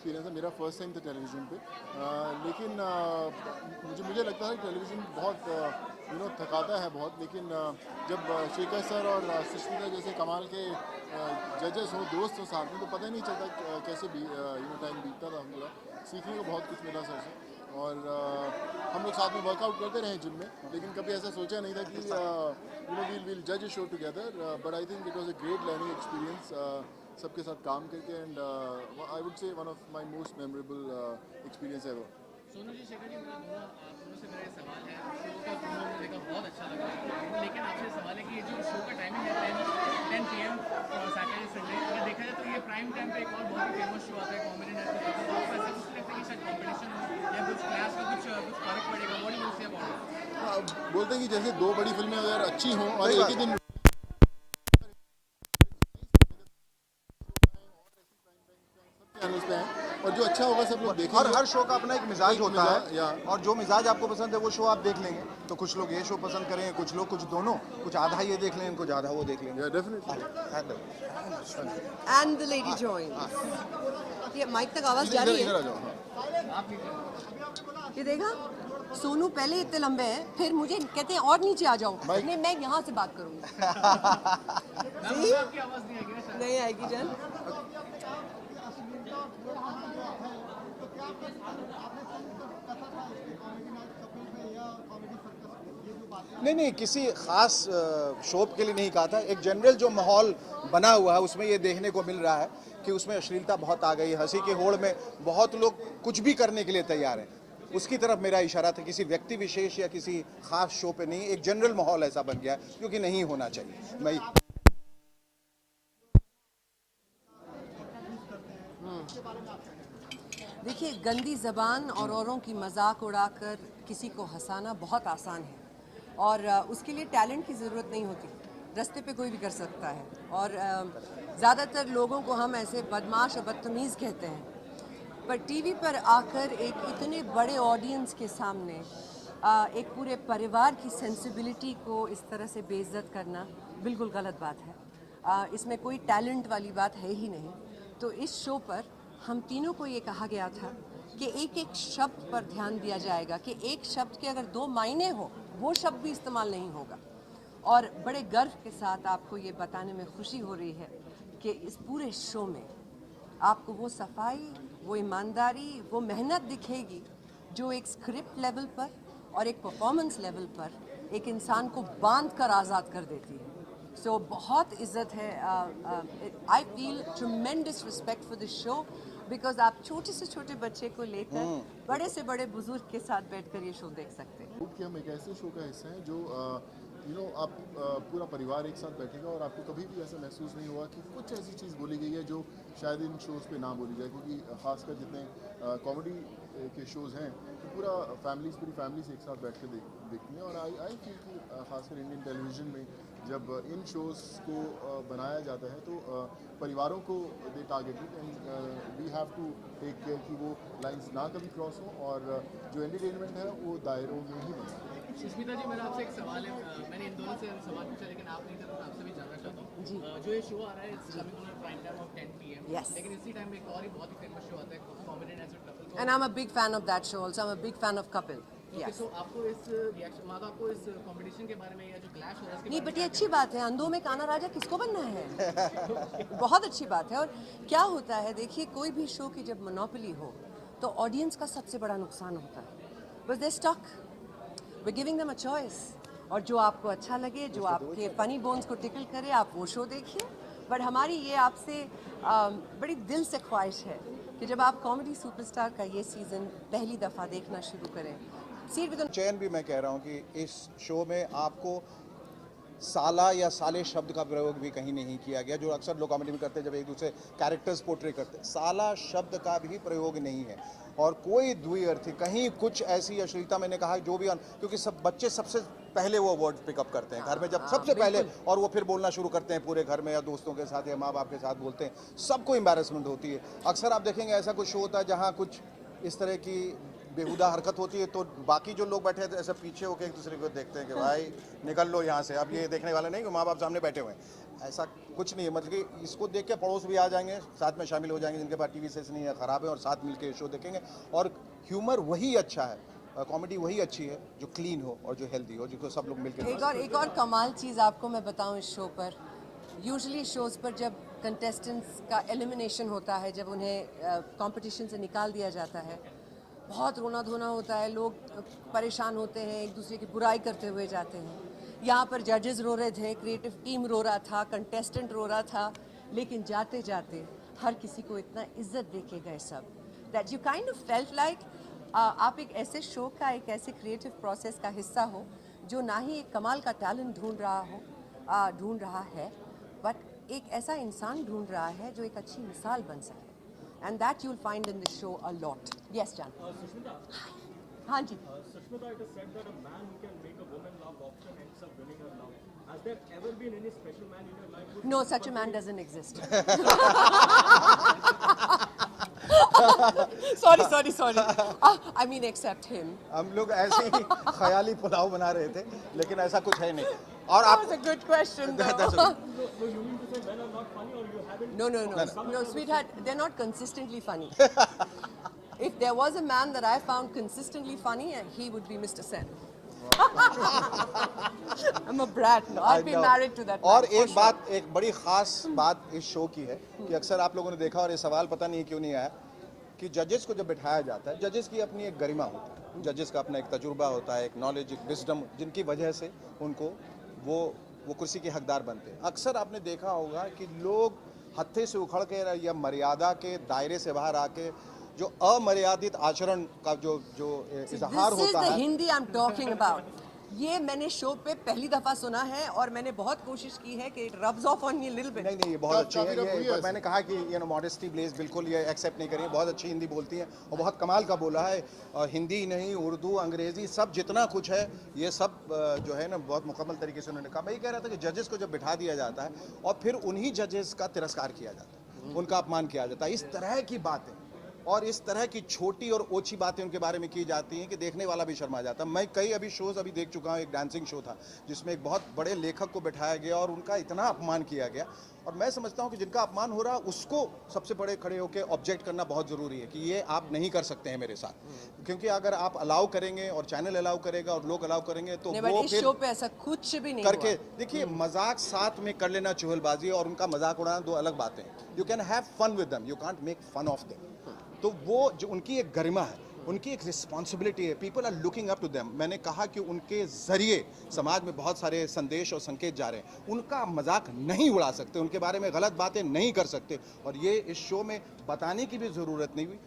Experience है, मेरा first time था टेलीविज़न पे। लेकिन मुझे लगता है टेलीविज़न बहुत थकाता है बहुत, लेकिन जब शेखर सर और सुष्मिता जैसे कमाल के जजेस हों, दोस्त हों साथ में, तो पता ही नहीं चलता कैसे भी टाइम बीतता था। पूरा सीखने को बहुत कुछ मिला सर से। और हम लोग साथ में वर्कआउट करते रहे जिम में, लेकिन कभी ऐसा सोचा नहीं था कि we'll judge a show together, but I think it was a great learning experience, सबके साथ काम करके, and I would say one of my most memorable experience ever. Sonu ji, Shekhar ji, मेरा दोनों से मेरा ये सवाल है। शो का प्रोमो मुझे देखा, बहुत अच्छा लगा, लेकिन आपसे सवाल है कि ये जो शो का टाइमिंग है 10 PM सैटरडे संडे, अगर देखा जाए तो ये प्राइम टाइम पे एक और बहुत ही फेमस शो आता है कॉमेडी नेटवर्क पर, तो आपको ऐसा कुछ लगता है कि शायद कॉम्पिटिशन या कुछ क्लास का कुछ फर्क पड़ेगा? What do you say about it? बोलते हैं कि जैसे दो बड़ी फिल्में अगर अच्छी हों और एक ही दिन चैनल्स पे हैं, और जो अच्छा होगा सब लोग देखेंगे। और हर शो का अपना एक मिजाज एक होता मिजाज, है, या और जो मिजाज आपको पसंद है वो शो आप देख लेंगे। तो कुछ लोग ये शो पसंद करेंगे, कुछ लोग कुछ दोनों, कुछ आधा ये देख लेंगे, कुछ आधा वो देख लेंगे। Definitely. And the lady joins. ये माइक तक आवाज जा रही इधर आ है? जाओ। ये देखा, सोनू पहले इतने लंबे हैं, फिर मुझे कहते हैं और नीचे आ जाओ। नहीं, मैं यहाँ से बात करूंगी। See? आपकी आवाज नहीं आएगी ना शायद? नहीं आएगी जान। नहीं, किसी खास शो के लिए नहीं कहा था। एक जनरल जो माहौल बना हुआ है उसमें ये देखने को मिल रहा है कि उसमें अश्लीलता बहुत आ गई। हंसी के होड़ में बहुत लोग कुछ भी करने के लिए तैयार हैं। उसकी तरफ मेरा इशारा था, किसी व्यक्ति विशेष या किसी खास शो पे नहीं। एक जनरल माहौल ऐसा बन गया है, क्योंकि नहीं होना चाहिए। मैं देखिए, गंदी ज़बान और औरों की मजाक उड़ाकर किसी को हंसाना बहुत आसान है, और उसके लिए टैलेंट की ज़रूरत नहीं होती। रास्ते पे कोई भी कर सकता है, और ज़्यादातर लोगों को हम ऐसे बदमाश और बदतमीज़ कहते हैं, पर टीवी पर आकर एक इतने बड़े ऑडियंस के सामने एक पूरे परिवार की सेंसिबिलिटी को इस तरह से बेइज्जत करना बिल्कुल गलत बात है। इसमें कोई टैलेंट वाली बात है ही नहीं। तो इस शो पर हम तीनों को ये कहा गया था कि एक एक शब्द पर ध्यान दिया जाएगा, कि एक शब्द के अगर दो मायने हो, वो शब्द भी इस्तेमाल नहीं होगा। और बड़े गर्व के साथ आपको ये बताने में खुशी हो रही है कि इस पूरे शो में आपको वो सफाई, वो ईमानदारी, वो मेहनत दिखेगी जो एक स्क्रिप्ट लेवल पर और एक परफॉर्मेंस लेवल पर एक इंसान को बांध कर आज़ाद कर देती है। सो बहुत इज़्ज़त है। I feel tremendous respect for this show, because आप छोटे से छोटे बच्चे को लेकर बड़े से बड़े बुजुर्ग के साथ बैठकर ये शो देख सकते हैं। कि हम एक ऐसे शो का हिस्सा हैं जो आप पूरा परिवार एक साथ बैठेगा, और आपको कभी भी ऐसा महसूस नहीं होगा कि कुछ ऐसी चीज़ बोली गई है जो शायद इन शोज़ पे ना बोली जाए, क्योंकि खासकर जितने कॉमेडी के शोज़ हैं तो पूरा पूरी फैमिलीज एक साथ बैठ कर देखती हैं। और आई फील कि खासकर इंडियन टेलीविज़न में जब इन शोज़ को बनाया जाता है तो परिवारों को दे targeted, and we have to take care कि वो लाइंस ना कभी क्रॉस हो, और जो एंटरटेनमेंट है वो दायरों में ही बने। सुष्मिता जी, मेरा आपसे एक सवाल है। मैंने इन दोनों से सवाल पूछा, लेकिन आप नहीं थे, तो मैं आपसे भी जानना चाहता हूँ। जो ये शो आ रहा है, coming on prime time of 10 PM, Yes. लेकिन इसी टाइम में एक और ही बहुत ही फेमस शो आता है comedy network couple. And I'm a big fan of that show also. I'm a big fan of Kapil. Yes. तो आपको इस रिएक्शन, मतलब आपको इस कंपटीशन के बारे में या जो क्लैश हो रहा है इसके नहीं, बारे बट ये अच्छी बात है। अंधों में काना राजा किसको बनना है? बहुत अच्छी बात है। और क्या होता है, देखिए, कोई भी शो की जब मोनोपोली हो तो ऑडियंस का सबसे बड़ा नुकसान होता है। बस they stuck, we giving them a choice, और जो आपको अच्छा लगे, जो आपके फनी बोन्स को टिकल करे, आप वो शो देखिए। बट हमारी ये आपसे बड़ी दिल से ख्वाहिश है कि जब आप कॉमेडी सुपरस्टार का ये सीज़न पहली दफ़ा देखना शुरू करें, चयन भी मैं कह रहा हूँ कि इस शो में आपको साला या साले शब्द का प्रयोग भी कहीं नहीं किया गया, जो अक्सर लोग कॉमेडी में करते हैं जब एक दूसरे कैरेक्टर्स पोर्ट्रे करते हैं। साला शब्द का भी प्रयोग नहीं है, और कोई द्विअर्थी कहीं कुछ ऐसी अश्लीलता, मैंने कहा जो भी, क्योंकि सब बच्चे सबसे पहले वो वर्ड पिकअप करते हैं घर में, जब सबसे पहले, और वो फिर बोलना शुरू करते हैं पूरे घर में या दोस्तों के साथ या माँ बाप के साथ बोलते हैं, सबको एम्बैरेसमेंट होती है। अक्सर आप देखेंगे ऐसा कुछ शो होता है जहाँ कुछ इस तरह की बेहुदा हरकत होती है तो बाकी जो लोग बैठे हैं ऐसे पीछे होकर एक दूसरे को देखते हैं कि भाई निकल लो यहाँ से, अब ये देखने वाले नहीं कि माँ बाप सामने बैठे हुए हैं। ऐसा कुछ नहीं है, मतलब कि इसको देख के पड़ोस भी आ जाएंगे, साथ में शामिल हो जाएंगे जिनके पास टीवी सेट नहीं है, ख़राब है, और साथ मिल के शो देखेंगे। और ह्यूमर वही अच्छा है, कॉमेडी वही अच्छी है जो क्लीन हो और जो हेल्दी हो, जिसको सब लोग मिलकर एक और कमाल चीज़ आपको मैं बताऊं इस शो पर, यूजुअली शोज़ पर जब कंटेस्टेंट्स का एलिमिनेशन होता है, जब उन्हें कंपटीशन से निकाल दिया जाता है, बहुत रोना धोना होता है, लोग परेशान होते हैं, एक दूसरे की बुराई करते हुए जाते हैं। यहाँ पर जजेस रो रहे थे, क्रिएटिव टीम रो रहा था, कंटेस्टेंट रो रहा था, लेकिन जाते जाते हर किसी को इतना इज्जत दे के गए सब, that you kind of felt like आप एक ऐसे शो का, एक ऐसे क्रिएटिव प्रोसेस का हिस्सा हो जो ना ही एक कमाल का टैलेंट ढूंढ रहा है, बट एक ऐसा इंसान ढूंढ रहा है जो एक अच्छी मिसाल बन सके। And that you'll find in this show a lot. Yes जान। हाँ जी। Sushmita, it is said that a man who can make a woman laugh often ends up winning her love. Has there ever been any special man in your life? No, such a man doesn't exist. sorry. I mean, except him. हम लोग ऐसे ही ख्याली पुलाव बना रहे थे, लेकिन ऐसा कुछ है नहीं। और That आप was a good question, though. That's okay. So you mean to say men are not funny, or you haven't? No, sweetheart, they're not consistently funny. If there was a man that I found consistently funny, he would be Mr. Sen. I'm a brat. No, I'll be married to that man. और for एक sure. बात, एक बड़ी खास बात इस show की है कि अक्सर आप लोगों ने देखा, और ये सवाल पता नहीं क्यों नहीं आया, कि जजेस को जब बिठाया जाता है, जजेस की अपनी एक गरिमा होती है, जजेस का अपना एक तजुर्बा होता है, एक नॉलेज, एक विजडम, जिनकी वजह से उनको वो कुर्सी के हकदार बनते हैं। अक्सर आपने देखा होगा कि लोग हत्थे से उखड़ के या मर्यादा के दायरे से बाहर आके जो अमर्यादित आचरण का जो इजहार This is होता the है, Hindi I'm talking about. ये मैंने शो पे पहली दफा सुना है और मैंने बहुत कोशिश की है कि it rubs off on me a little bit. नहीं ये बहुत अच्छी काफी रफ हुई है। है ये ऐसे। मैंने कहा कि ये मॉडेस्टी ब्लेज बिल्कुल ये एक्सेप्ट नहीं करिए, बहुत अच्छी हिंदी बोलती हैं और बहुत कमाल का बोला है। हिंदी ही नहीं, उर्दू, अंग्रेजी, सब जितना कुछ है ये सब जो है ना बहुत मुकम्मल तरीके से उन्होंने कहा। मैं ये कह रहा था कि जजेस को जब बिठा दिया जाता है और फिर उन्हीं जजेस का तिरस्कार किया जाता है, उनका अपमान किया जाता है, इस तरह की बातें और इस तरह की छोटी और ओछी बातें उनके बारे में की जाती हैं कि देखने वाला भी शर्मा जाता है। मैं कई शोज़ देख चुका हूँ। एक डांसिंग शो था जिसमें एक बहुत बड़े लेखक को बिठाया गया और उनका इतना अपमान किया गया, और मैं समझता हूँ कि जिनका अपमान हो रहा उसको सबसे बड़े खड़े होकर ऑब्जेक्ट करना बहुत ज़रूरी है कि ये आप नहीं कर सकते हैं मेरे साथ, क्योंकि अगर आप अलाउ करेंगे और चैनल अलाउ करेगा और लोग अलाउ करेंगे तो नहीं, वो but इस फिर शो पे ऐसा कुछ भी नहीं करके हुआ। देखिए, मजाक साथ में कर लेना, चुहलबाजी और उनका मजाक उड़ाना दो अलग बातें हैं। You can have fun with them, you can't make fun of them. तो वो जो उनकी एक गरिमा है, उनकी एक रिस्पॉन्सिबिलिटी है, people are looking up to them. मैंने कहा कि उनके ज़रिए समाज में बहुत सारे संदेश और संकेत जा रहे हैं, उनका मजाक नहीं उड़ा सकते, उनके बारे में गलत बातें नहीं कर सकते, और ये इस शो में बताने की भी ज़रूरत नहीं हुई।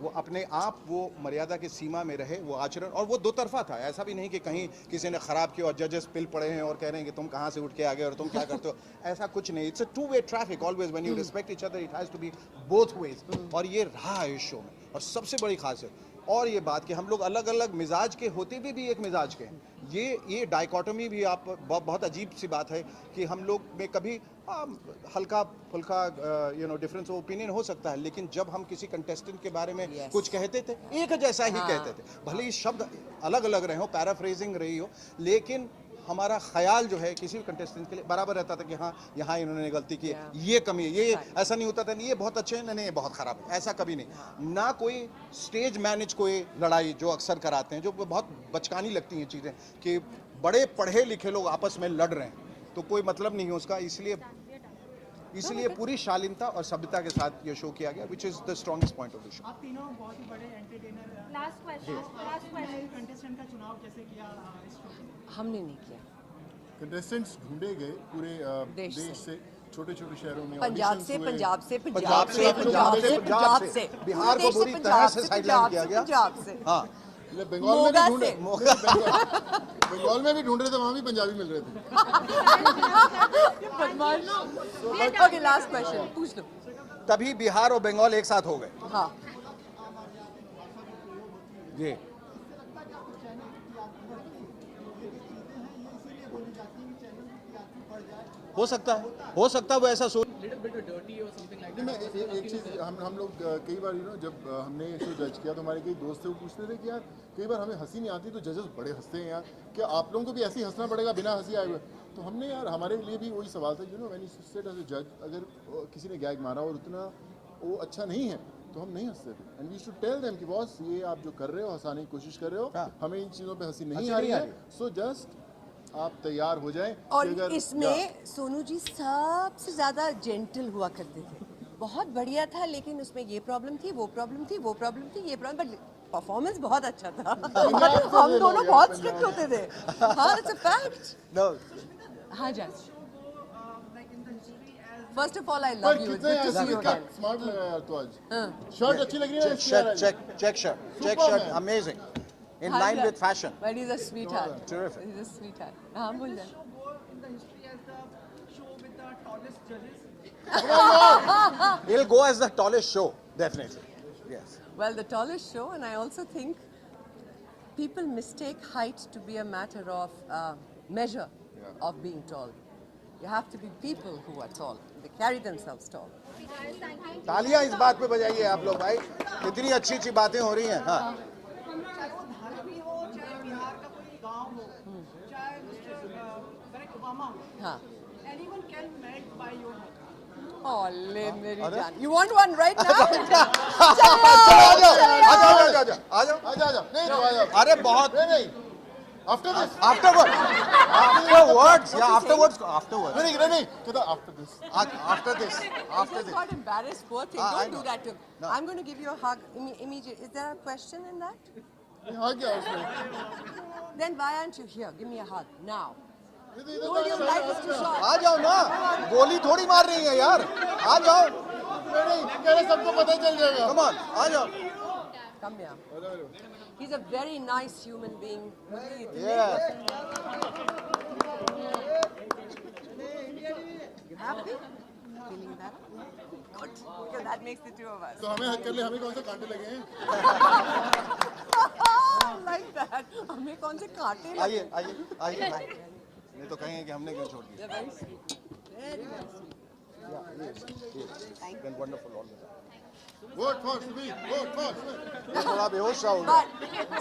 वो अपने आप वो मर्यादा की सीमा में रहे, वो आचरण, और वो दो तरफा था। ऐसा भी नहीं कि कहीं किसी ने ख़राब किया और जजेस पिल पड़े हैं और कह रहे हैं कि तुम कहाँ से उठ के आ गए और तुम क्या करते हो, ऐसा कुछ नहीं। It's a two way traffic always, when you respect each other it has to be both ways, और ये रहा है इस शो में। और सबसे बड़ी खासियत और ये बात कि हम लोग अलग अलग मिजाज के होते भी एक मिजाज के हैं। ये डाइकोटमी भी आप बहुत अजीब सी बात है कि हम लोग में कभी हल्का फुल्का डिफरेंस ऑफ ओपिनियन हो सकता है, लेकिन जब हम किसी कंटेस्टेंट के बारे में Yes. कुछ कहते थे, एक जैसा ही कहते थे, भले ही शब्द अलग अलग रहे हो, पैराफ्रेजिंग रही हो, लेकिन हमारा ख्याल जो है किसी भी कंटेस्टेंट के लिए बराबर रहता था कि हाँ यहाँ इन्होंने गलती की है, ये कमी है, ये ऐसा नहीं होता था नहीं ये बहुत अच्छे हैं, नहीं ये बहुत ख़राब है, ऐसा कभी नहीं। ना कोई स्टेज मैनेज कोई लड़ाई जो अक्सर कराते हैं, जो बहुत बचकानी लगती हैं चीज़ें कि बड़े पढ़े लिखे लोग आपस में लड़ रहे हैं, तो कोई मतलब नहीं है उसका। इसलिए पूरी शालीनता और सभ्यता के साथ ये शो किया गया, which is the strongest point of the show. आप तीनों बहुत ही बड़े एंटरटेनर। लास्ट क्वेश्चन कंटेस्टेंट का चुनाव कैसे किया इस शो में? हमने नहीं किया। कंटेस्टेंट्स ढूंढे गए पूरे देश देश से, छोटे छोटे शहरों में पंजाब auditions से हुए। पंजाब से पंजाब से, पंजाब से, बिहार को बुरी तरह से sideline किया गया। पंजाब से हाँ, बंगाल में भी मोगा ढूंढे, से। बंगाल में भी ढूंढ रहे थे, वहाँ भी पंजाबी मिल रहे थे। ओके, लास्ट क्वेश्चन पूछ लो। तभी बिहार और बंगाल एक साथ हो गए। हाँ, ये हो सकता है वो ऐसा सोच little bit dirty or something like नहीं, that. मैं एक चीज़ हम लोग कई बार जब हमने शो जज किया तो हमारे कई दोस्त थे वो पूछते थे कि यार कई बार हमें हंसी नहीं आती तो जजेस बड़े हंसते हैं यार, क्या आप लोगों को भी ऐसे ही हंसना पड़ेगा बिना हंसी आए हुए? तो हमने यार हमारे लिए भी वही सवाल था when you said as a जज, अगर किसी ने गैग मारा और उतना वो अच्छा नहीं है तो हम नहीं हंसते थे, and we should tell them कि बॉस ये आप जो कर रहे हो हंसाने की कोशिश कर रहे हो, हाँ। हमें इन चीज़ों पे हंसी नहीं हंसी आ रही नहीं आ है, रही। सो जस्ट आप तैयार हो जाएं और कि अगर इसमें सोनू जी सबसे ज़्यादा जेंटल हुआ करते थे, बहुत बढ़िया था, लेकिन उसमें ये प्रॉब्लम थी, वो प्रॉब्लम थी, वो प्रॉब्लम थी, ये प्रॉब्लम, बट परफॉर्मेंस बहुत अच्छा था। पंजाब से हम ले लो दोनों यार, बहुत पंजाब स्ट्रिक्ट होते थे। हाँ, इट्स अ फैक्ट। नो हाँ जज, like in the history as first of all I पर लव यू, कितने गुड टू सी यू कितना अगेन। स्मार्ट लगा यार तो आज हाँ। शर्ट अच्छी लग रही है इसकी यार आज? check shirt amazing in हाँ, line जज। with fashion But he's a sweetheart. Terrific. He's a sweetheart. हाँ बोल रहे show go in the history as the show with the tallest judges. it'll go as the tallest show definitely yes Well, the tallest show, and I also think people mistake height to be a matter of measure of being tall. You have to be people who are tall. They carry themselves tall. तालियां इस बात पे बजाइए आप लोग भाई, इतनी अच्छी अच्छी बातें हो रही हैं। हाँ चाहे वो धारावी हो, चाहे बिहार का कोई गांव हो, चाहे मिस्टर बराक ओबामा हो, हाँ. anyone can melt by your heart. Oh, ले मेरी अरे? जान. You want one right now? चलो आ जाओ आ जाओ आ जाओ आ जाओ आजा आजा नहीं तो आजा अरे बहुत नहीं नहीं after this afterwards yeah afterwards नहीं नहीं कहता after this after this I after just this got embarrassed. Poor thing. I Don't know. do that to him. No. I'm going to give you a hug immediately. Is there a question in that? हाँ क्या उसमें Then why aren't you here? Give me a hug now. इधर Told you life is too short. आ जाओ ना, गोली थोड़ी मार रही है यार, आ जाओ नहीं कह रहे सबको पता चल जाएगा come on आ जाओ Come here. He's a very nice human being. मुझे इतने yeah You happy? Feeling better? Good. Because that makes the two of us. तो हमें हक कर ले, हमें कौन से कांटे लगे हैं? Like that. हमें कौन से कांटे लगे? आइए आइए आइए भाई, नहीं तो कहेंगे कि हमने क्यों छोड़ दिया। They're very sweet. Very, very sweet. Been wonderful all the time. Vote for Subi, vote for Subi. ये थोड़ा बेहोश सा हो गया। But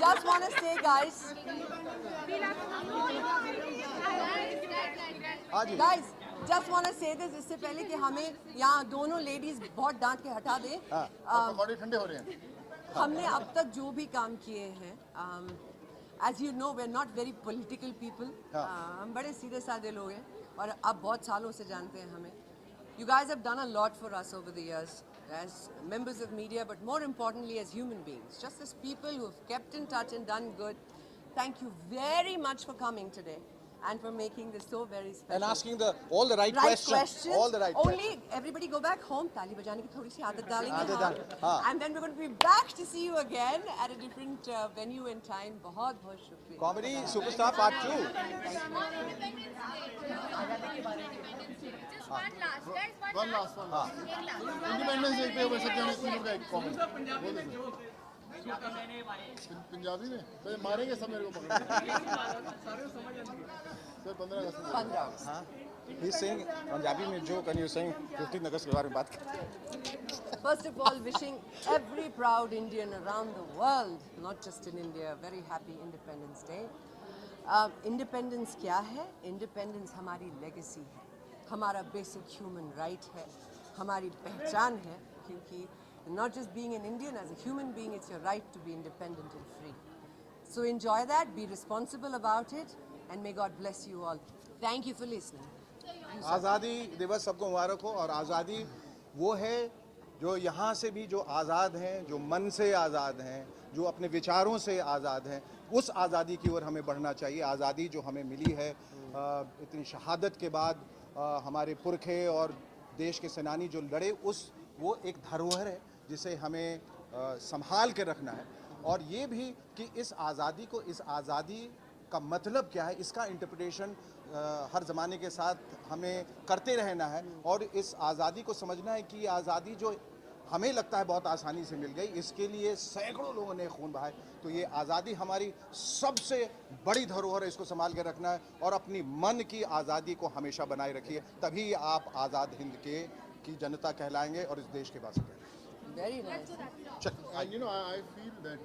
just want to say, guys, हाँ जी guys, just want to say this इससे पहले कि हमें यहाँ दोनों ladies बहुत डांट के हटा दें. पकौड़े ठंडे हो रहे हैं। हमने अब तक जो भी काम किए हैं, as you know, we're not very political people. हम बड़े सीधे साधे लोग हैं और आप बहुत सालों से जानते हैं हमें. You guys have done a lot for us over the years as members of media, but more importantly as human beings, just as people who've kept in touch and done good. Thank you very much for coming today and for making this so very special. and asking all the right questions, all the right Only questions. everybody go back home. ताली बजाने की थोड़ी सी आदत डालेंगे आदत हम. डाल- हाँ. And then we're going to be back to see you again at a different venue and time. बहुत बहुत शुक्रिया. Comedy Superstar Part 2 One last one. Independence Day पे बस हम तीनों का एक comment. पंजाबी में तो मारेंगे सब मेरे को पकड़ सर 15 अगस्त में 15 अगस्त. हाँ he's saying पंजाबी में joke and you're saying 15 अगस्त के बारे में बात कर First of all, wishing every proud Indian around the world, not just in India, a very happy Independence Day. Independence क्या है? Independence हमारी legacy है, हमारा basic human right है, हमारी पहचान है, क्योंकि not just being an Indian, as a human being, it's your right to be independent and free. So enjoy that, be responsible about it, and may God bless you all. Thank you for listening. आज़ादी दिवस सबको मुबारक हो। और आज़ादी वो है जो यहाँ से भी जो आज़ाद हैं, जो मन से आज़ाद हैं, जो अपने विचारों से आज़ाद हैं, उस आज़ादी की ओर हमें बढ़ना चाहिए। आज़ादी जो हमें मिली है इतनी शहादत के बाद, हमारे पुरखे और देश के सेनानी जो लड़े, वो एक धरोहर है जिसे हमें संभाल के रखना है। और ये भी कि इस आज़ादी का मतलब क्या है, इसका इंटरप्रिटेशन हर ज़माने के साथ हमें करते रहना है। और इस आज़ादी को समझना है कि ये आज़ादी जो हमें लगता है बहुत आसानी से मिल गई, इसके लिए सैकड़ों लोगों ने खून बहाए। तो ये आज़ादी हमारी सबसे बड़ी धरोहर है, इसको संभाल के रखना है और अपनी मन की आज़ादी को हमेशा बनाए रखिए, तभी आप आज़ाद हिंद की जनता कहलाएंगे और इस देश के वासी कहलाएंगे। Very nice. And you know, I feel that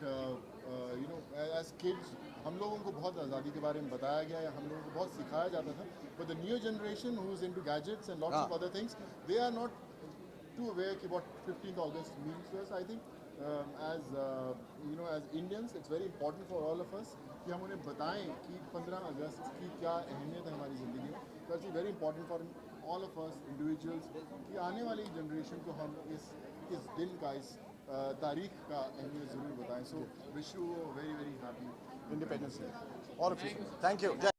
you know, as kids, हम लोगों को बहुत आज़ादी के बारे में बताया गया या हम लोगों को बहुत सिखाया जाता था, but the new generation who is into gadgets and lots of हाँ। other things, they are not too aware कि what 15th August means to us. I think as you know, as Indians, it's very important for all of us कि हम उन्हें बताएं कि 15 अगस्त की क्या अहमियत है हमारी ज़िंदगी में. So it's very important for all of us individuals कि आने वाली जनरेशन को हम इस दिन का, इस तारीख का अहमियत ज़रूर बताएं. So wish you a very very happy independence day. और थैंक यू।